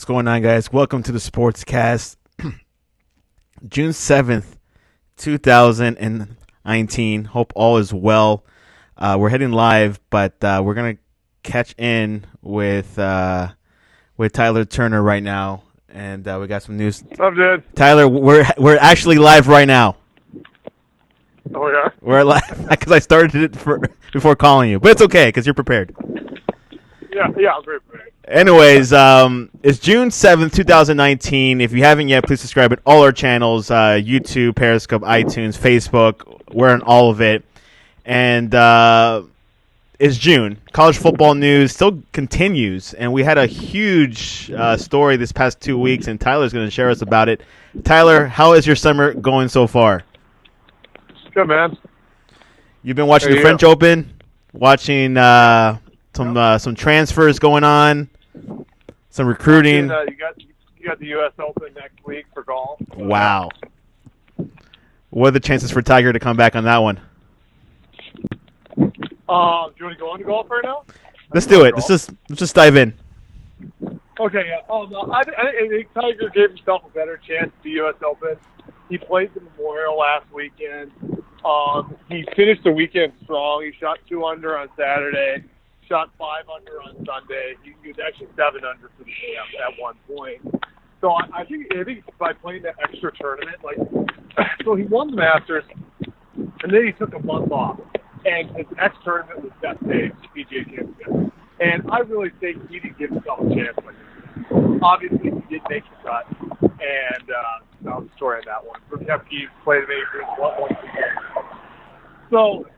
What's going on, guys? Welcome to the Sportscast. June 7th, 2019. Hope all is well. We're heading live, but we're going to catch in with Tyler Turner right now, and we got some news. I'm dead. Tyler, we're actually live right now. Oh, yeah? We're live because I started it before calling you, but it's okay because you're prepared. Yeah, I'm very prepared. Anyways, it's June 7th, 2019. If you haven't yet, please subscribe at all our channels, YouTube, Periscope, iTunes, Facebook. We're on all of it. And it's June. College football news still continues, and we had a huge story this past 2 weeks, and Tyler's going to share us about it. Tyler, how is your summer going so far? Good, man. You've been watching the French Open, watching some transfers going on, some recruiting. You got the U.S. Open next week for golf. Wow. What are the chances for Tiger to come back on that one? Do you want to go into golf right now? Let's do it. Let's just dive in. Okay, yeah. I think Tiger gave himself a better chance at the U.S. Open. He played the Memorial last weekend. He finished the weekend strong. He shot 2 under on Saturday. Shot 5 under on Sunday. He was actually 7 under for the day at one point. So I think by playing that extra tournament, so he won the Masters, and then he took a month off, and his next tournament was Death Days, PGA Championship. And I really think he didn't give himself a chance. Obviously, he did make the cut, and that was the story on that one. Brooks Koepka played majors once again. So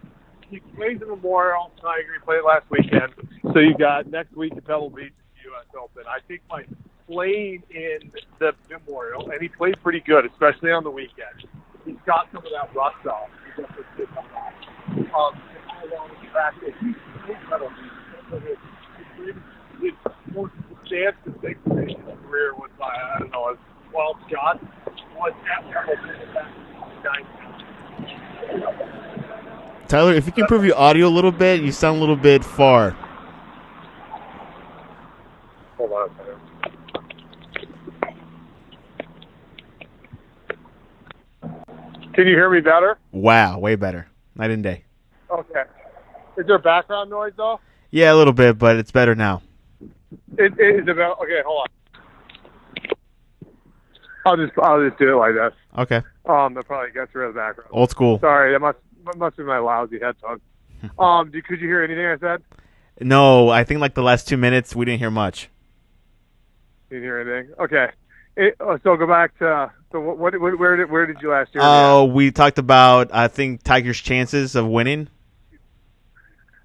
he plays the Memorial. Tiger, he played last weekend. So you got next week at Pebble Beach, the U.S. Open. I think by playing in the Memorial, and he played pretty good, especially on the weekend. He's got some of that rust off. He's got this good on that. How long he practiced. He's Pebble Beach. His most substantial thing in his career was by, I don't know, his 12th shot was at Pebble Beach back in 1990. Tyler, if you can improve your audio a little bit, you sound a little bit far. Hold on a second. Can you hear me better? Wow, way better. Night and day. Okay. Is there background noise, though? Yeah, a little bit, but it's better now. It is about. Okay, hold on. I'll just do it like this. Okay. That probably gets rid of the background. Old school. Sorry, that must be my lousy headphones. Could you hear anything I said? No, I think the last 2 minutes we didn't hear much. You didn't hear anything? Okay. So go back to where did you last year? Oh, we talked about I think Tiger's chances of winning.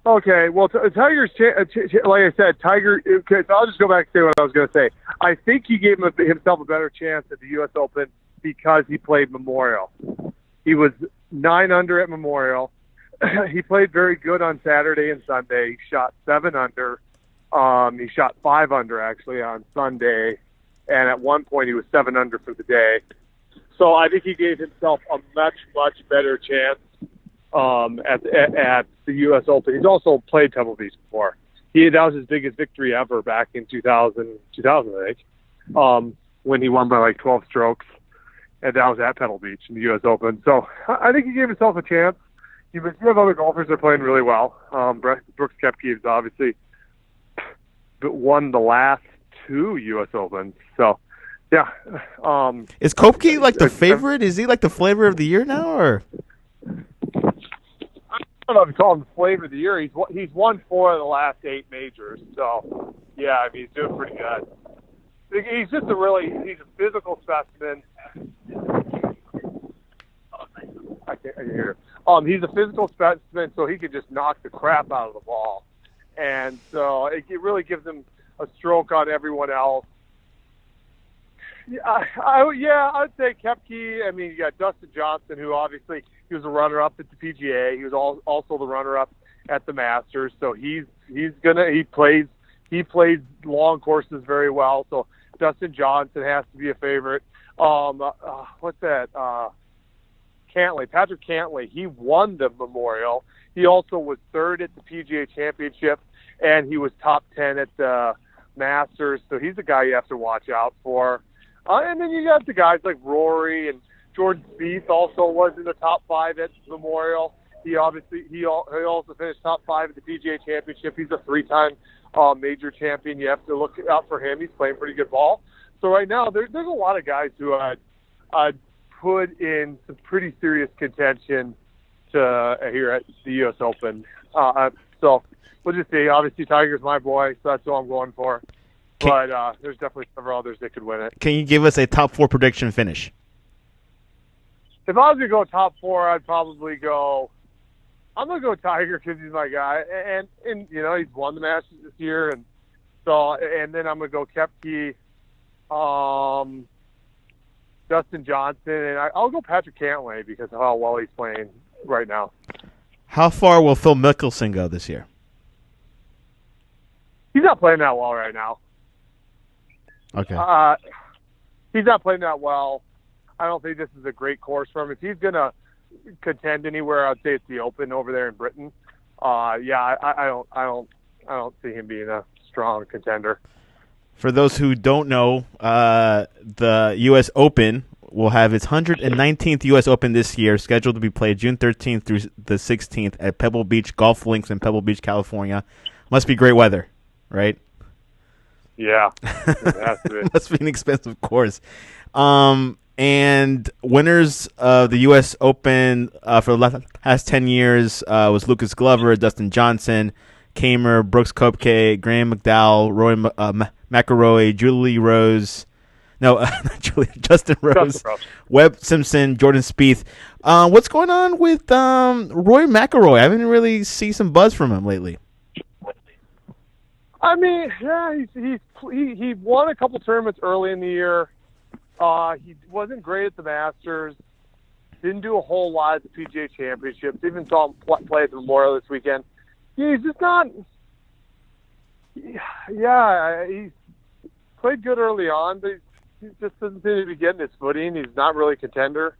Okay, well, Tiger's like I said, Tiger. Okay, so I'll just go back and say what I was going to say. I think he gave himself a better chance at the U.S. Open because he played Memorial. He was 9 under at Memorial. He played very good on Saturday and Sunday. He shot 7 under. He shot 5 under actually on Sunday, and at one point he was 7 under for the day. So I think he gave himself a much better chance at the U.S. Open. He's also played Pebble Beach before. That was his biggest victory ever back in 2000 I think, when he won by 12 strokes, and that was at Pebble Beach in the U.S. Open. So I think he gave himself a chance. You have other golfers that are playing really well. Brooks Koepka has obviously won the last 2 U.S. Opens. So, yeah. Is Koepka the favorite? Is he the flavor of the year now, or? I don't know if you call him the flavor of the year. He's won 4 of the last 8 majors. So, yeah, I mean, he's doing pretty good. He's just he's a physical specimen. I can't hear. He's a physical specimen, so he can just knock the crap out of the ball. And so it really gives him a stroke on everyone else. I'd say Koepka. I mean, you got Dustin Johnson, who obviously he was a runner-up at the PGA. He was also the runner-up at the Masters. So he plays long courses very well. So Dustin Johnson has to be a favorite. What's that? Patrick Cantlay. He won the Memorial. He also was 3rd at the PGA Championship, and he was top 10 at the Masters, so he's a guy you have to watch out for. And then you got the guys like Rory and Jordan Spieth also was in the top 5 at Memorial. He also finished top 5 at the PGA Championship. He's a 3-time major champion. You have to look out for him. He's playing pretty good ball. So right now there's a lot of guys who I'd put in some pretty serious contention here at the U.S. Open. So we'll just see. Obviously, Tiger's my boy, so that's who I'm going for. But there's definitely several others that could win it. Can you give us a top 4 prediction finish? If I was going to go top 4, I'd probably go – I'm going to go Tiger because he's my guy. And you know, he's won the Masters this year. And then I'm going to go Koepka, Dustin Johnson, and I'll go Patrick Cantlay because of how well he's playing right now. How far will Phil Mickelson go this year? He's not playing that well right now. Okay. He's not playing that well. I don't think this is a great course for him. If he's going to contend anywhere, I'd say it's the Open over there in Britain. I don't see him being a strong contender. For those who don't know, the U.S. Open will have its 119th U.S. Open this year, scheduled to be played June 13th through the 16th at Pebble Beach Golf Links in Pebble Beach, California. Must be great weather, right? Yeah. It has to be. Must be an expensive course. And winners of the U.S. Open for the last 10 years was Lucas Glover, Dustin Johnson, Kamer, Brooks Koepka, Graham McDowell, Roy McIlroy, Justin Rose, Webb Simpson, Jordan Spieth. What's going on with Roy McIlroy? I haven't really seen some buzz from him lately. I mean, yeah, he won a couple tournaments early in the year. He wasn't great at the Masters. Didn't do a whole lot at the PGA Championships. Even saw him play at the Memorial this weekend. He's just not. Yeah, he's played good early on, but he just doesn't seem to be getting his footing. He's not really a contender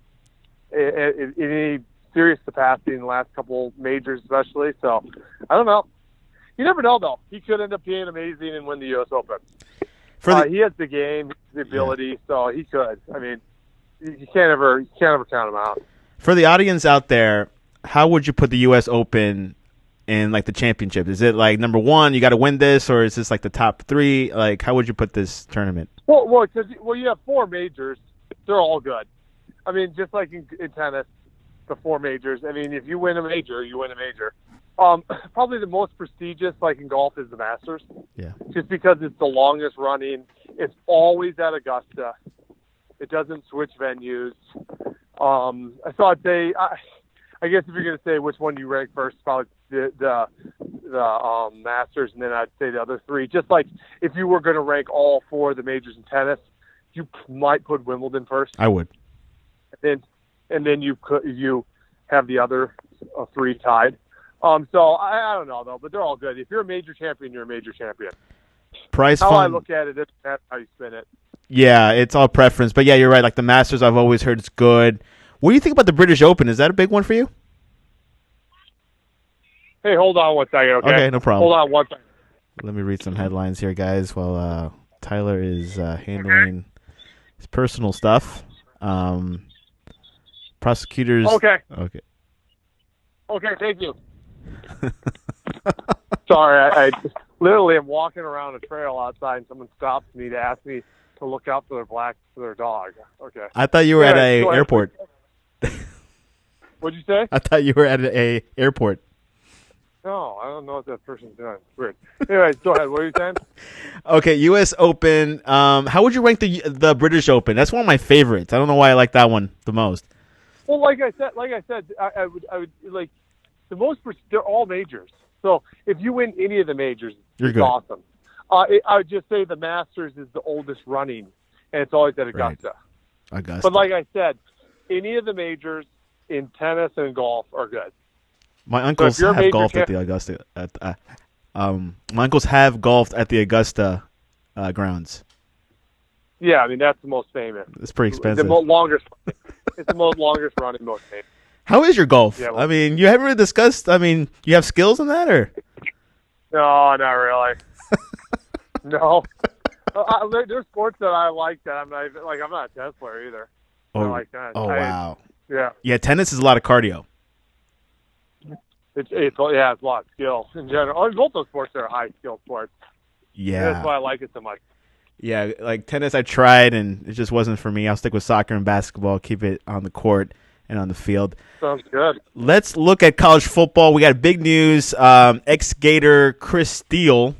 in any serious capacity in the last couple majors, especially. So I don't know. You never know, though. He could end up being amazing and win the U.S. Open. He has the game, the ability, so he could. I mean, you can't ever count him out. For the audience out there, how would you put the U.S. Open in like the championship? Is it like number 1, you got to win this, or is this like the top 3? Like, how would you put this tournament? Well, you have 4 majors. They're all good. I mean, just like in tennis, the 4 majors. I mean, if you win a major, you win a major. Probably the most prestigious, like in golf, is the Masters. Yeah. Just because it's the longest running. It's always at Augusta. It doesn't switch venues. So I'd say, I guess if you're going to say which one you rank first, probably the Masters, and then I'd say the other 3. Just like if you were going to rank all 4 of the majors in tennis, you might put Wimbledon first. I would. And then you have the other 3 tied. So I don't know though, but they're all good. If you're a major champion, you're a major champion. Prize how fund. I look at it, that's how you spin it. Yeah, it's all preference. But yeah, you're right. Like the Masters, I've always heard it's good. What do you think about the British Open? Is that a big one for you? Hey, hold on one second, okay? Okay, no problem. Hold on one second. Let me read some headlines here, guys, while Tyler is handling his personal stuff. Prosecutors. Okay. Okay, thank you. Sorry, I literally am walking around a trail outside, and someone stops me to ask me to look out for their dog. Okay. I thought you were at a airport. What'd you say? I thought you were at a airport. No, I don't know what that person's doing. It's weird. Anyways, go ahead. What are you saying? Okay, U.S. Open. How would you rank the British Open? That's one of my favorites. I don't know why I like that one the most. Well, like I said, I would like the most. They're all majors. So if you win any of the majors, You're it's good. awesome. I would just say the Masters is the oldest running, and it's always at Augusta. Right. Augusta. But like I said, any of the majors in tennis and golf are good. My uncles have golfed at the Augusta. My uncles have golfed at the Augusta grounds. Yeah, I mean that's the most famous. It's pretty expensive. It's the most longest running, most famous. How is your golf? Yeah, well, I mean, you haven't really discussed. I mean, you have skills in that, or? No, not really. No. There's sports that I like that I'm not even, like, I'm not a tennis player either. Oh, I like that. wow. Yeah. Yeah, tennis is a lot of cardio. It's a lot of skill in general. I mean, both those sports are high skill sports. Yeah. That's why I like it so much. Yeah, like tennis I tried and it just wasn't for me. I'll stick with soccer and basketball, keep it on the court and on the field. Sounds good. Let's look at college football. We got big news. Ex-Gator Chris Steele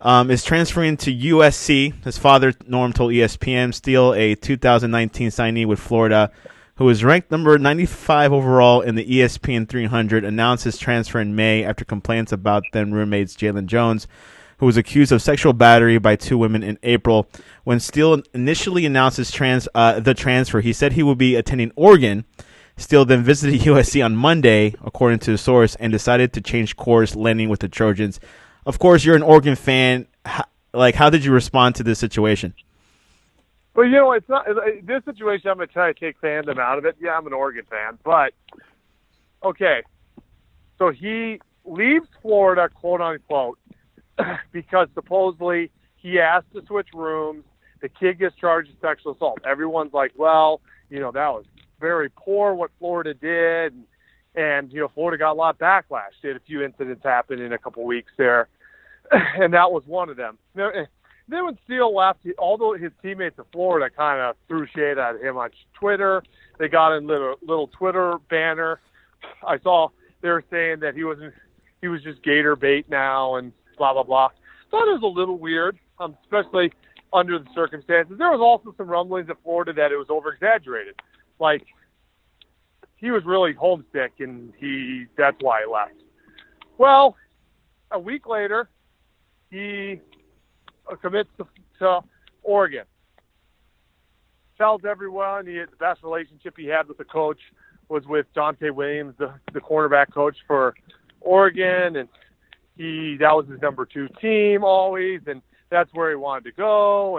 is transferring to USC. His father, Norm, told ESPN. Steele, a 2019 signee with Florida, who was ranked number 95 overall in the ESPN 300, announced his transfer in May after complaints about then roommates Jalen Jones, who was accused of sexual battery by two women in April. When Steele initially announced his the transfer, he said he would be attending Oregon. Steele then visited USC on Monday, according to the source, and decided to change course, landing with the Trojans. Of course, you're an Oregon fan. How did you respond to this situation? Well, you know, it's not this situation. I'm going to try to take fandom out of it. Yeah, I'm an Oregon fan, but okay. So he leaves Florida, quote unquote, because supposedly he asked to switch rooms. The kid gets charged with sexual assault. Everyone's like, well, you know, that was very poor what Florida did. And you know, Florida got a lot of backlash. They had a few incidents happen in a couple weeks there. And that was one of them. Then when Steele left, although his teammates in Florida kind of threw shade at him on Twitter, they got in little Twitter banner. I saw they were saying that he was just Gator bait now and blah, blah, blah. Thought it was a little weird, especially under the circumstances. There was also some rumblings in Florida that it was over-exaggerated. Like, he was really homesick, and that's why he left. Well, a week later, he commits to Oregon. Tells everyone the best relationship he had with the coach was with Dante Williams, the cornerback coach for Oregon, and that was his number 2 team always, and that's where he wanted to go.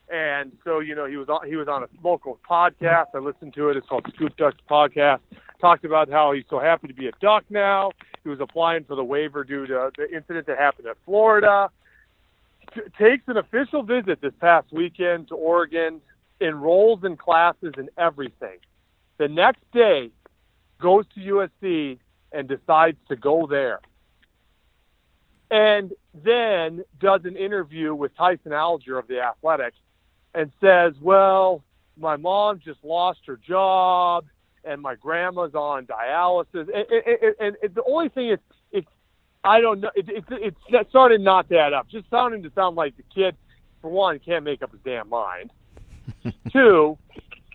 And so, you know, he was on a local podcast. I listened to it. It's called Scoop Ducks Podcast. Talked about how he's so happy to be a Duck now. He was applying for the waiver due to the incident that happened at Florida. Takes an official visit this past weekend to Oregon, enrolls in classes and everything. The next day, goes to USC and decides to go there. And then does an interview with Tyson Alger of The Athletic and says, well, my mom just lost her job and my grandma's on dialysis. And the only thing is, I don't know. It's starting not to add up. Just sounding to sound like the kid, for one, can't make up his damn mind. 2,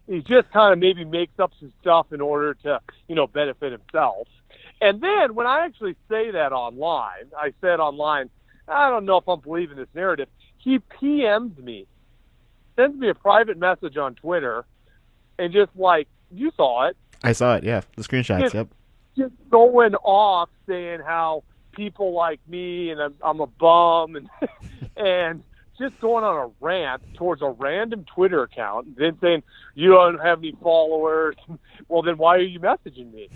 he just kind of maybe makes up some stuff in order to, you know, benefit himself. And then when I actually say that online, I said online, I don't know if I'm believing this narrative. He PMs me, sends me a private message on Twitter, and just like, you saw it. I saw it, yeah. The screenshots, yep. Just going off saying how people like me and I'm a bum and just going on a rant towards a random Twitter account, then saying, you don't have any followers. Well, then why are you messaging me?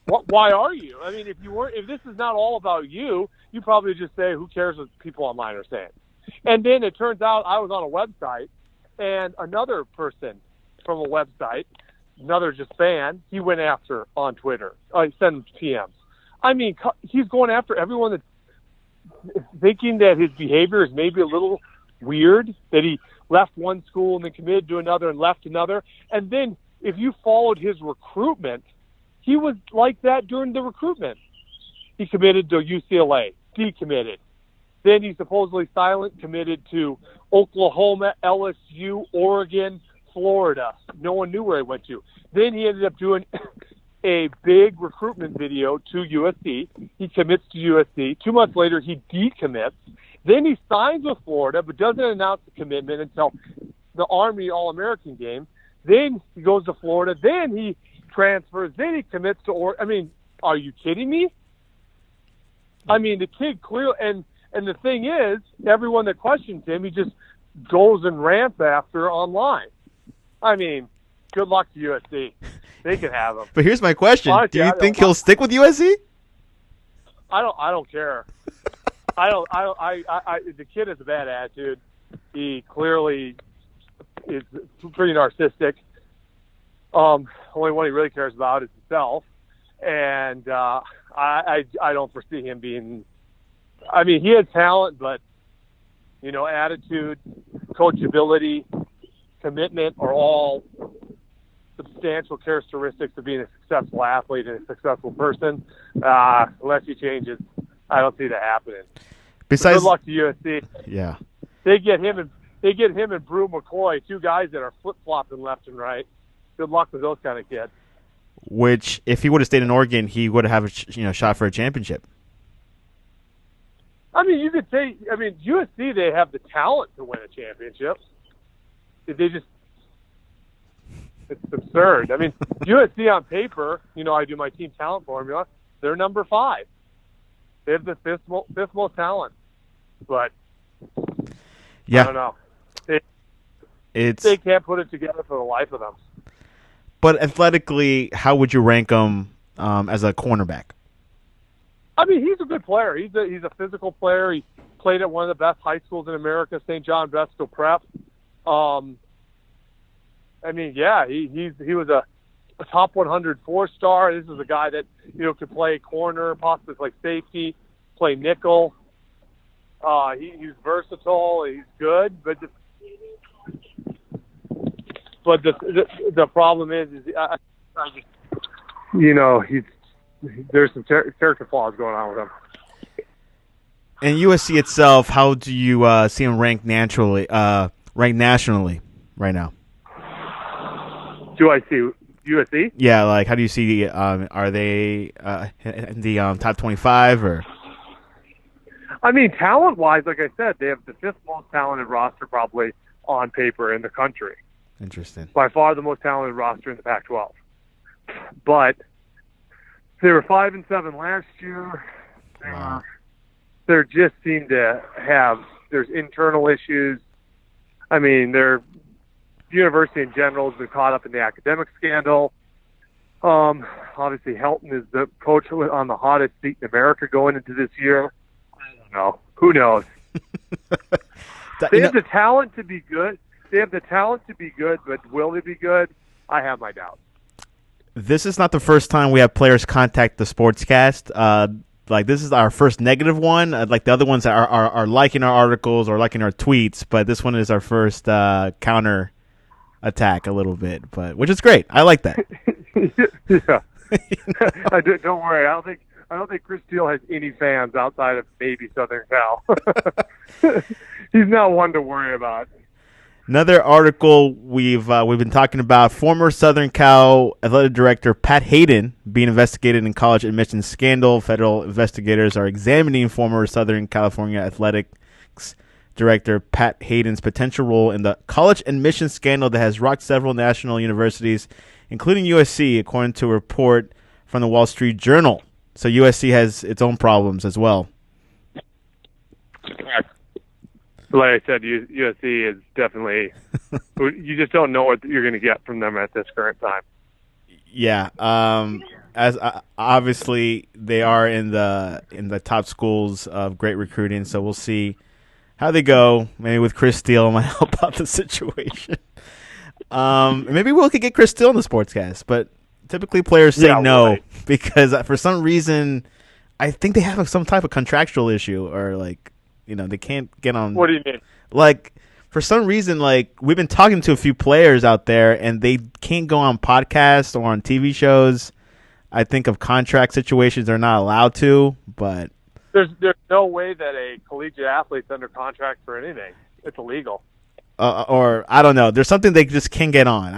Why are you? I mean, if this is not all about you, you probably just say, who cares what people online are saying? And then it turns out I was on a website, and another person from a website, another just fan, he went after on Twitter. He sent PMs. I mean, he's going after everyone that's thinking that his behavior is maybe a little weird, that he left one school and then committed to another and left another. And then if you followed his recruitment, he was like that during the recruitment. He committed to UCLA, decommitted. Then he supposedly silent committed to Oklahoma, LSU, Oregon, Florida. No one knew where he went to. Then he ended up doing a big recruitment video to USC. He commits to USC. 2 months later, he decommits. Then he signs with Florida, but doesn't announce the commitment until the Army All-American game. Then he goes to Florida. Then he transfers. Then he commits to Oregon. I mean, are you kidding me? I mean, the kid clearly, and the thing is, everyone that questions him, he just goes and rants after online. I mean, good luck to USC. They can have him. But here's my question: Honestly, do you think he'll stick with USC? I don't care. The kid has a bad attitude. He clearly is pretty narcissistic. Only one he really cares about is himself, and I don't foresee him being. I mean, he has talent, but attitude, coachability, commitment are all substantial characteristics of being a successful athlete and a successful person. Unless he changes, I don't see that happening. Besides, good luck to USC. Yeah, they get him and Brew McCoy, two guys that are flip flopping left and right. Good luck with those kind of kids. Which, if he would have stayed in Oregon, he would have a shot for a championship. I mean, you could say. I mean, USC, they have the talent to win a championship. It's absurd. I mean, USC on paper, I do my team talent formula. They're number 5. They have the fifth most talent, but yeah, I don't know. They can't put it together for the life of them. But athletically, how would you rank him as a cornerback? I mean, he's a good player. He's a physical player. He played at one of the best high schools in America, St. John Vestal Prep. I mean, yeah, he was a top 100 4-star. This is a guy that could play corner, possibly play safety, play nickel. He's versatile. He's good, but the problem is there's some character flaws going on with him. And USC itself, how do you see him ranked nationally right now? Do I see USC? Yeah, like how do you see? Are they in the top 25 or? I mean, talent-wise, like I said, they have the 5th most talented roster probably on paper in the country. Interesting. By far the most talented roster in the Pac-12. But they were 5-7 last year. Wow. They just seem to have there's internal issues. I mean, their university in general has been caught up in the academic scandal. Obviously, Helton is the coach on the hottest seat in America going into this year. I don't know. Who knows? They have the talent to be good. But will they be good? I have my doubts. This is not the first time we have players contact the Sportscast. Like this is our first negative one. Like the other ones are liking our articles or liking our tweets, but this one is our first counter attack a little bit, but which is great. I like that. Yeah. Don't worry. I don't think Chris Steele has any fans outside of maybe Southern Cal. He's not one to worry about. Another article we've been talking about: former Southern Cal athletic director Pat Hayden being investigated in college admissions scandal. Federal investigators are examining former Southern California athletics director Pat Hayden's potential role in the college admissions scandal that has rocked several national universities, including USC, according to a report from the Wall Street Journal. So USC has its own problems as well. Like I said, USC is definitely you just don't know what you're going to get from them at this current time. Yeah, as obviously they are in the top schools of great recruiting, so we'll see how they go. Maybe with Chris Steele might help out the situation. Maybe we could get Chris Steele on the Sportscast, but typically players say no right. Because for some reason I think they have some type of contractual issue or they can't get on. What do you mean? Like, for some reason, we've been talking to a few players out there, and they can't go on podcasts or on TV shows. I think of contract situations they're not allowed to, but there's no way that a collegiate athlete's under contract for anything. It's illegal. Or I don't know. There's something they just can't get on.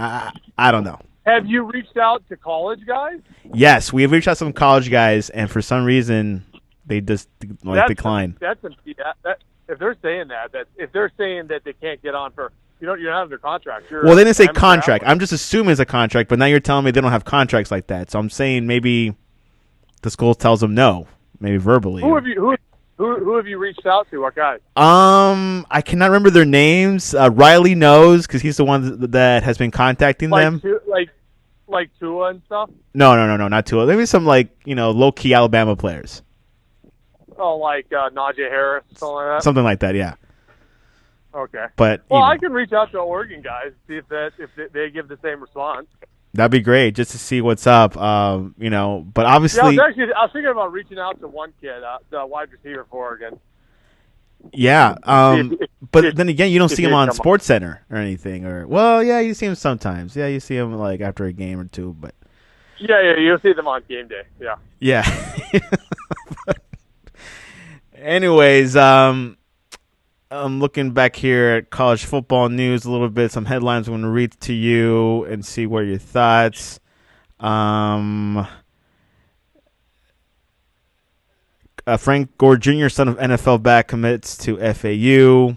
I don't know. Have you reached out to college guys? Yes, we have reached out to some college guys, and for some reason they just decline. If they're saying if they're saying that they can't get on for you're not under contract. Well, they didn't say contract. I'm just assuming it's a contract, but now you're telling me they don't have contracts like that. So I'm saying maybe the school tells them no, maybe verbally. Who have you reached out to? What guys? I cannot remember their names. Riley knows because he's the one that has been contacting them. Like Tua and stuff. No, not Tua. Maybe some low key Alabama players. Oh, like Najee Harris, something like that. Something like that, yeah. Okay. But Well, I can reach out to Oregon guys, see if they give the same response. that'd be great just to see what's up. But Yeah, obviously, I was thinking about reaching out to one kid, the wide receiver for Oregon. yeah. But then again, you don't if see him they on come Sports Center or anything. Yeah, you see him sometimes. Yeah, you see him like after a game or two. But Yeah, you'll see them on game day. Yeah. yeah. Anyways, I'm looking back here at college football news a little bit. Some headlines I'm going to read to you and see what your thoughts. Frank Gore Jr., son of NFL back, commits to FAU.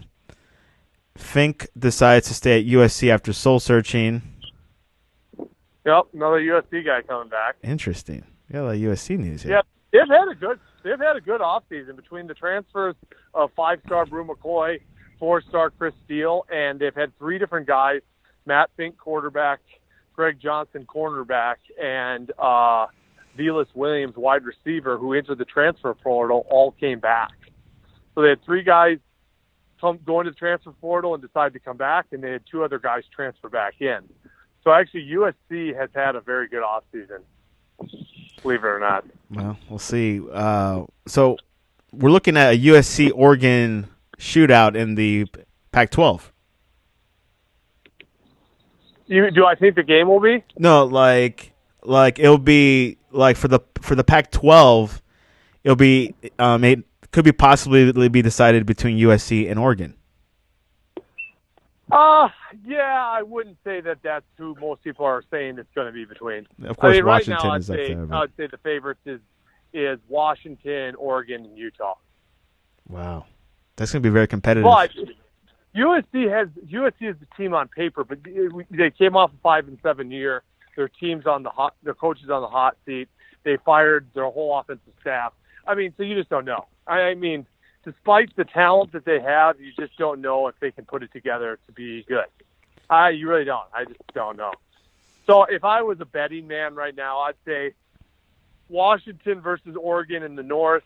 Fink decides to stay at USC after soul searching. Yep, another USC guy coming back. Interesting. Got a lot of USC news here. Yeah, they've had a good offseason between the transfers of 5-star Brew McCoy, 4-star Chris Steele, and they've had 3 different guys: Matt Fink, quarterback; Greg Johnson, cornerback; and Velas Williams, wide receiver, who entered the transfer portal, all came back. So they had 3 guys go into the transfer portal and decide to come back, and they had 2 other guys transfer back in. So actually, USC has had a very good offseason, believe it or not. Well, we'll see. So we're looking at a USC-Oregon shootout in the Pac-12. Do I think the game will be? No, like it'll be like for the Pac-12, it'll be it could be possibly be decided between USC and Oregon. Yeah, I wouldn't say that that's who most people are saying it's going to be between. Of course, right Washington now, is up there. But... I'd say the favorites is Washington, Oregon, and Utah. Wow, that's going to be very competitive. But USC is the team on paper, but they came off a 5-7 year. Their team's on their coaches on the hot seat. They fired their whole offensive staff. I mean, so you just don't know. I mean, despite the talent that they have, you just don't know if they can put it together to be good. You really don't. I just don't know. So if I was a betting man right now, I'd say Washington versus Oregon in the North.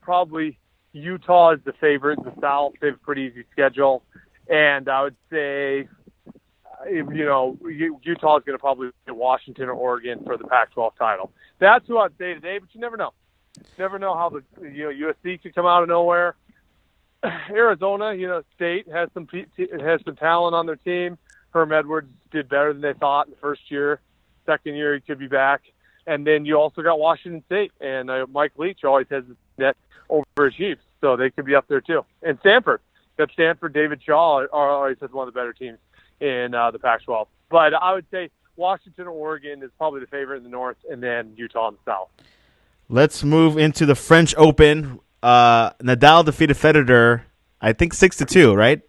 Probably Utah is the favorite in the South. They have a pretty easy schedule. And I would say, Utah is going to probably get Washington or Oregon for the Pac-12 title. That's who I'd say today, but you never know. Never know how the USC could come out of nowhere. Arizona, State has some talent on their team. Herm Edwards did better than they thought in the first year. Second year, he could be back. And then you also got Washington State, and Mike Leach always has his net over his Chiefs, so they could be up there too. And Stanford, David Shaw always has one of the better teams in the Pac-12. But I would say Washington or Oregon is probably the favorite in the North, and then Utah in the South. Let's move into the French Open. Nadal defeated Federer, I think 6-2, right?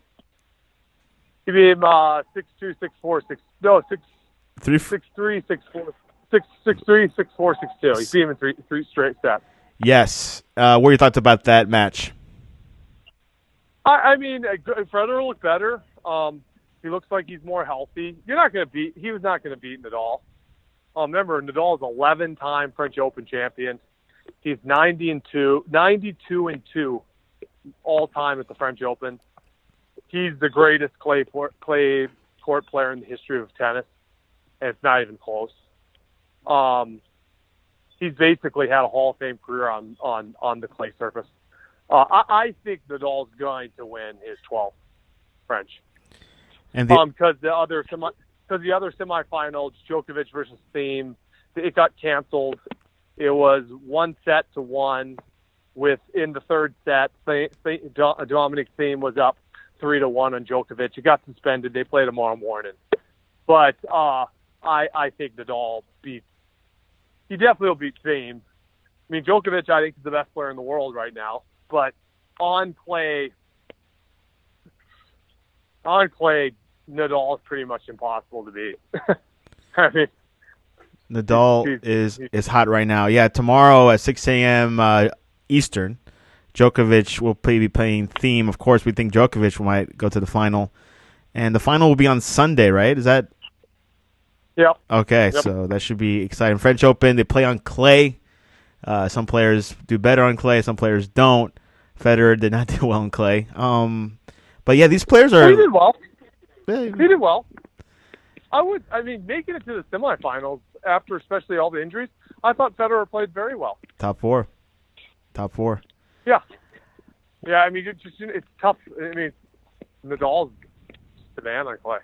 He beat him 6-2, 6-4, 6-3, 6-4, 6-3, 6-4, 6-2. He beat him in three straight sets. Yes. What are your thoughts about that match? I mean, Federer looked better. He looks like he's more healthy. He was not going to beat Nadal. Remember, Nadal is 11-time French Open champion. He's 92-2 all time at the French Open. He's the greatest clay court player in the history of tennis, and it's not even close. He's basically had a Hall of Fame career on the clay surface. I think Nadal's going to win his 12th French. And because the other semifinals, Djokovic versus Thiem, it got canceled. It was 1-1 in the third set. Dominic Thiem was up 3-1 on Djokovic. It got suspended. They play tomorrow morning. But I think Nadal he definitely will beat Thiem. I mean, Djokovic, I think, is the best player in the world right now. But on clay, Nadal is pretty much impossible to beat. I mean, Nadal is hot right now. Yeah, tomorrow at 6 a.m. Eastern, Djokovic will be playing Thiem. Of course, we think Djokovic might go to the final. And the final will be on Sunday, right? Is that? Yep. Okay, yep. So that should be exciting. French Open, they play on clay. Some players do better on clay. Some players don't. Federer did not do well on clay. But yeah, these players are. He did well. Yeah, He did well. Making it to the semifinals after especially all the injuries, I thought Federer played very well. top four. Yeah. Yeah, I mean, it's tough. I mean, Nadal's the man on clay.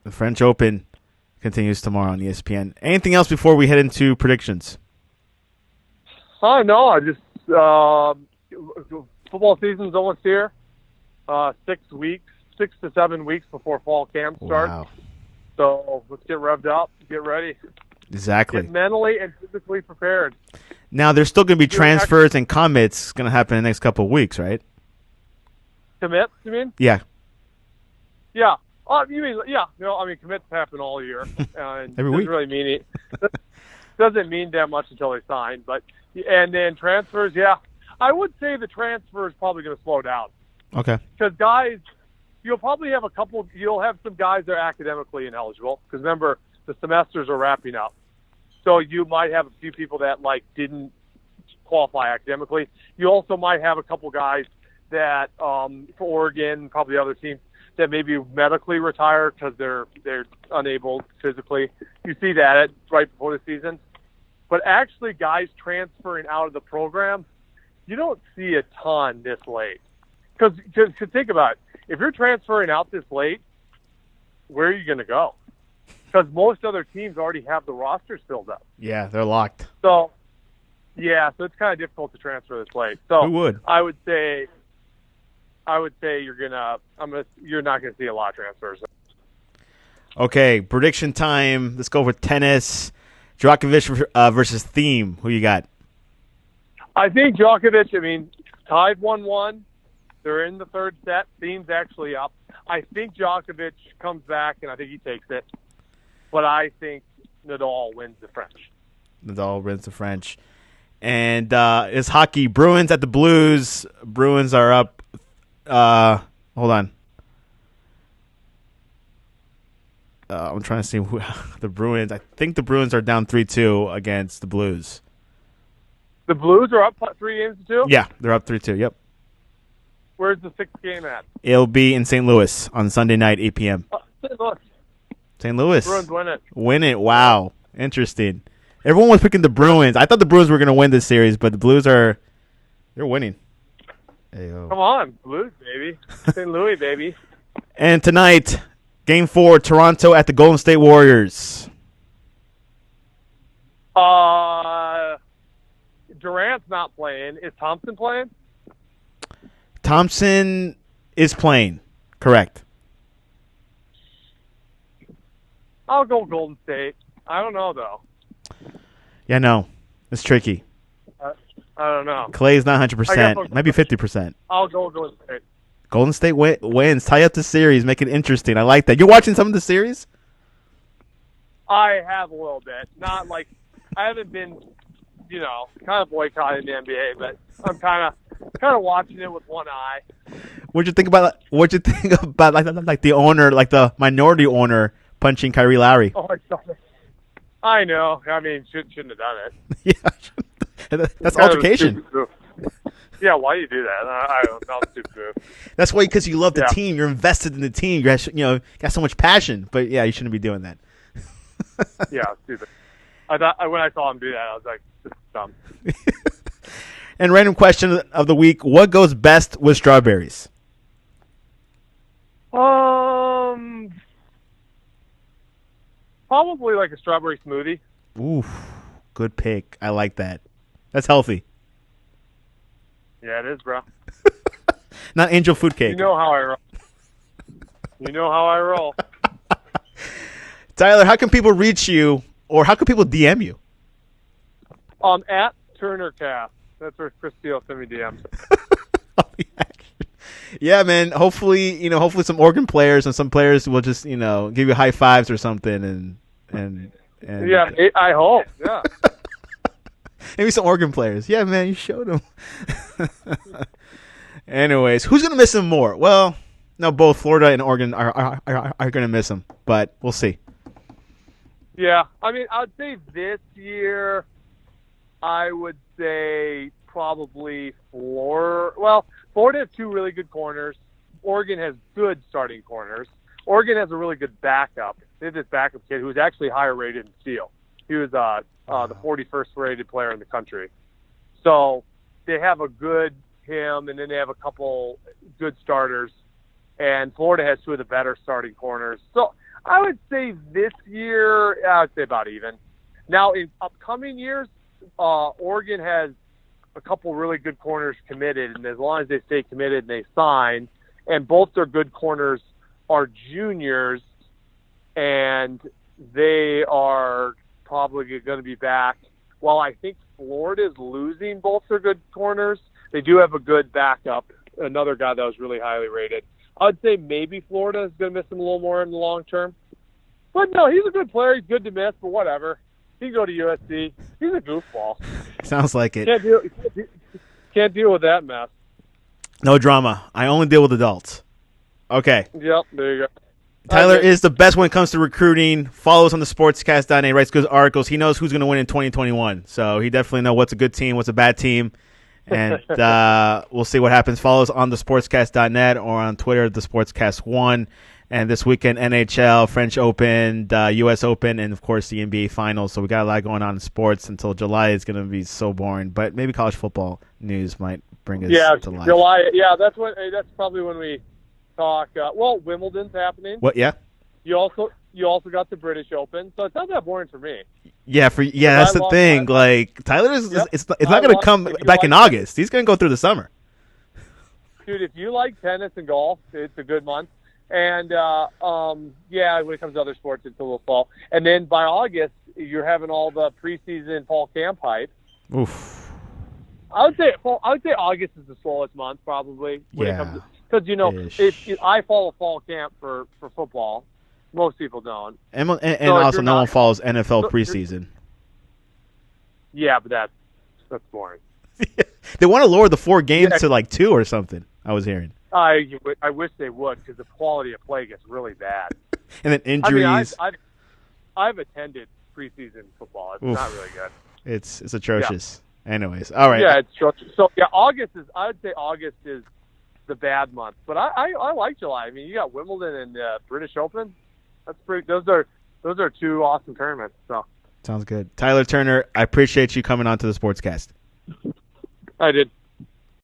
The French Open continues tomorrow on ESPN. Anything else before we head into predictions? No, I just football season's almost here. 6 to 7 weeks before fall camp starts. Wow. So let's get revved up, get ready, Exactly. get mentally and physically prepared. Now, there's still going to be transfers and commits going to happen in the next couple of weeks, right? Commits, you mean? Yeah. Yeah. You mean, yeah. Commits happen all year. And Every week. Really mean it. Doesn't mean that much until they sign. And then transfers, yeah. I would say the transfer is probably going to slow down. Okay. Because guys, you'll probably have you'll have some guys that are academically ineligible. Because remember, the semesters are wrapping up. So you might have a few people that didn't qualify academically. You also might have a couple guys that for Oregon, probably other teams, that maybe medically retire because they're unable physically. You see that right before the season. But actually, guys transferring out of the program, you don't see a ton this late. Because think about it. If you're transferring out this late, where are you going to go? Because most other teams already have the rosters filled up. Yeah, they're locked. So it's kind of difficult to transfer this late. So Who would? I would say you're not gonna see a lot of transfers. Okay, prediction time. Let's go for tennis. Djokovic versus Thiem. Who you got? I think Djokovic. Tied 1-1. They're in the third set. Thiem's actually up. I think Djokovic comes back, and I think he takes it. But I think Nadal wins the French. Nadal wins the French. And it's hockey. Bruins at the Blues. Bruins are up. Hold on. I'm trying to see who the Bruins. I think the Bruins are down 3-2 against the Blues. The Blues are up 3-2? Yeah, they're up 3-2. Yep. Where's the sixth game at? It'll be in St. Louis on Sunday night, 8 p.m. St. Louis. St. Louis. Bruins win it. Win it. Wow. Interesting. Everyone was picking the Bruins. I thought the Bruins were going to win this series, but the Blues they're winning. Hey-o. Come on, Blues, baby. St. Louis, baby. And tonight, Game 4, Toronto at the Golden State Warriors. Durant's not playing. Is Thompson playing? Thompson is playing. Correct. I'll go Golden State. I don't know, though. Yeah, no. It's tricky. I don't know. Clay's not 100%. Might be 50%. I'll go Golden State. Golden State wins. Tie up the series. Make it interesting. I like that. You're watching some of the series? I have a little bit. Not like I haven't been, kind of boycotting the NBA, but I'm kind of watching it with one eye. What'd you think about like the owner, like the minority owner punching Kyrie Lowry? Oh, I know. Shouldn't have done it. Yeah, that's altercation. Yeah, why do you do that? I don't know. Stupid. That's why, because you love the team. You're invested in the team. You got so much passion. But yeah, you shouldn't be doing that. Yeah, stupid. I thought when I saw him do that, I was like, this is dumb. And random question of the week: what goes best with strawberries? Probably like a strawberry smoothie. Ooh, good pick. I like that. That's healthy. Yeah, it is, bro. Not angel food cake. You know how I roll. Tyler, how can people reach you, or how can people DM you? At TurnerCast. That's where Chris Steele sent me DMs. Yeah, man. Hopefully some Oregon players and some players will just, give you high fives or something, and yeah, I hope. Yeah. Maybe some Oregon players. Yeah, man, you showed them. Anyways, who's gonna miss him more? Well, no, both Florida and Oregon are gonna miss him, but we'll see. Yeah, I'd say this year, I would say probably Florida. Well, Florida has two really good corners. Oregon has good starting corners. Oregon has a really good backup. They have this backup kid who was actually higher rated in steel. He was the 41st rated player in the country. So they have a good him, and then they have a couple good starters. And Florida has two of the better starting corners. So I would say this year, I would say about even. Now, in upcoming years, Oregon has a couple really good corners committed, and as long as they stay committed and they sign, and both their good corners are juniors, and they are probably going to be back. While I think Florida is losing both their good corners, they do have a good backup, another guy that was really highly rated. I'd say maybe Florida is going to miss him a little more in the long term. But no, he's a good player. He's good to miss, but whatever. He can go to USC. He's a goofball. Sounds like it. Can't deal with that mess. No drama. I only deal with adults. Okay. Yep, there you go. Tyler is the best when it comes to recruiting. Follows on the sportscast.net, writes good articles. He knows who's going to win in 2021. So he definitely knows what's a good team, what's a bad team. And we'll see what happens. Follow us on the sportscast.net or on Twitter, the Sportscast1. And this weekend, NHL, French Open, U.S. Open, and, of course, the NBA Finals. So we got a lot going on in sports until July. Is going to be so boring. But maybe college football news might bring us to life. July. Yeah, that's probably when we talk. Well, Wimbledon's happening. What? Yeah. You also got the British Open, so it's not that boring for me. Yeah, that's the thing. Like Tyler is, it's not going to come back in August. He's going to go through the summer. Dude, if you like tennis and golf, it's a good month. And yeah, when it comes to other sports, it's a little fall. And then by August, you're having all the preseason fall camp hype. Oof. I would say August is the slowest month probably when it comes to, because if I follow fall camp for football. Most people don't. And also no one follows NFL preseason. Yeah, but that's boring. They want to lower the 4 games to like 2 or something, I was hearing. I wish they would, because the quality of play gets really bad. And then injuries. I mean, I've attended preseason football. It's not really good. It's atrocious. Yeah. Anyways, all right. Yeah, it's atrocious. So yeah, I would say August is the bad month. But I like July. I mean, you got Wimbledon and British Open. That's pretty. Those are 2 awesome tournaments. So sounds good. Tyler Turner, I appreciate you coming on to the Sportscast. I did.